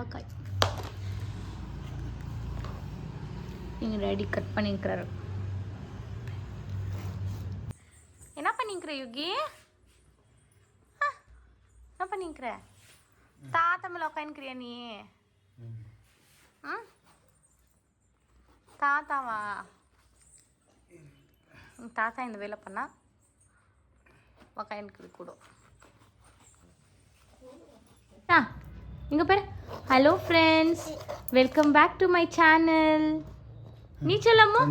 பலாக்காய் இங்கே ready cut பண்ணிக்கிறாரு. என்ன பண்ணிக்கிற யுகி? என்ன பண்ணிக்கிற? தாத்தா மேலே உட்காந்துக்கிறியா நீ? ம் தாத்தாவா? தாத்தா இந்த வேலை பண்ணா உக்காந்துக்குது கூட. இங்கே பேர் hello friends, welcome back to my channel. நீ சொல்லம்மா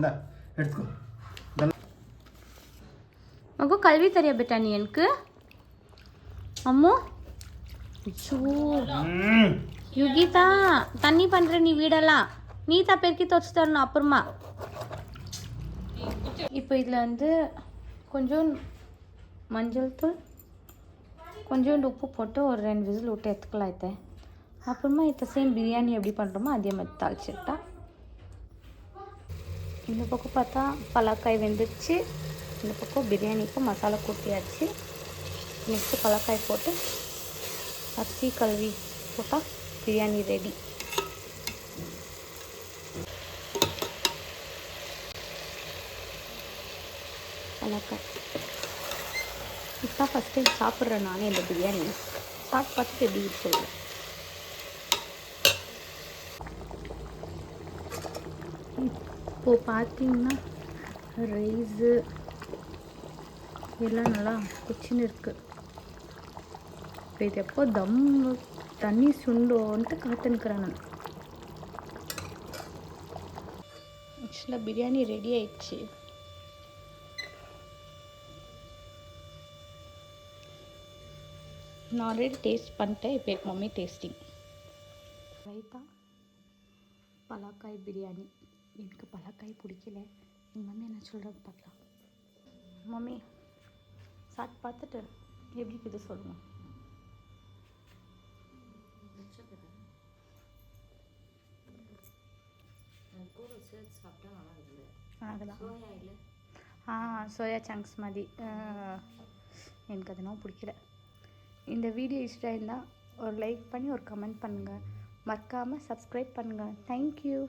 மகு கல்வி தெரியா பேட்டா நீ எனக்கு அம்மோ யுகிதா தண்ணி பண்ணுற நீ வீடெல்லாம் நீ தான் பெருக்கி துவச்சி தரணும் அப்புறமா. இப்போ இதில் வந்து கொஞ்சம் மஞ்சள் தூள் கொஞ்சோண்டு உப்பு போட்டு ஒரு 2 விசில் விட்டு எடுத்துக்கலாம். இதை அப்புறமா இதை சேம் பிரியாணி எப்படி பண்ணுறோமோ அதே மாதிரி தாளிச்சுட்டா. இந்த பக்கம் பார்த்தா பலாக்காய் வெந்துடுச்சு, இந்த பக்கம் பிரியாணிக்கு மசாலா கூட்டியாச்சு. நெக்ஸ்ட்டு பலாக்காய் போட்டு அரிசி கழுவி போட்டால் பிரியாணி ரெடி. பலாக்காய் இப்போ ஃபஸ்ட் டைம் சாப்பிட்றேன் நானே இந்த பிரியாணி. சாப்பிட்டு பார்த்துட்டு எப்படி சொல்லுவேன். இப்போது பார்த்தீங்கன்னா ரைஸு எல்லாம் நல்லா குச்சின்னு இருக்குது. இப்போ இது எப்போ தம் தண்ணி சுண்டோன்ட்டு காத்துனுக்குறேன் நான். ஆக்சுவலாக பிரியாணி ரெடி ஆயிடுச்சு. நான் ஆல்ரெடி டேஸ்ட் பண்ணிட்டேன். இப்போ எங்கள் மம்மி டேஸ்டிங். ரைத்தா பலாக்காய் பிரியாணி. எனக்கு பலாக்காய் பிடிக்கல. எங்கள் மம்மி என்ன சொல்கிறாங்க பார்க்கலாம். மம்மி சாப்பிட்டு பார்த்துட்டு எப்படி இருக்குது சொல்லுங்கள். சோயா சங்க்ஸ் மாதிரி எனக்கு அதெல்லாம் பிடிக்கல. இந்த வீடியோ இஷ்டம் இருந்தால் ஒரு லைக் பண்ணி ஒரு கமெண்ட் பண்ணுங்கள். மறக்காமல் சப்ஸ்கிரைப் பண்ணுங்கள். தேங்க்யூ.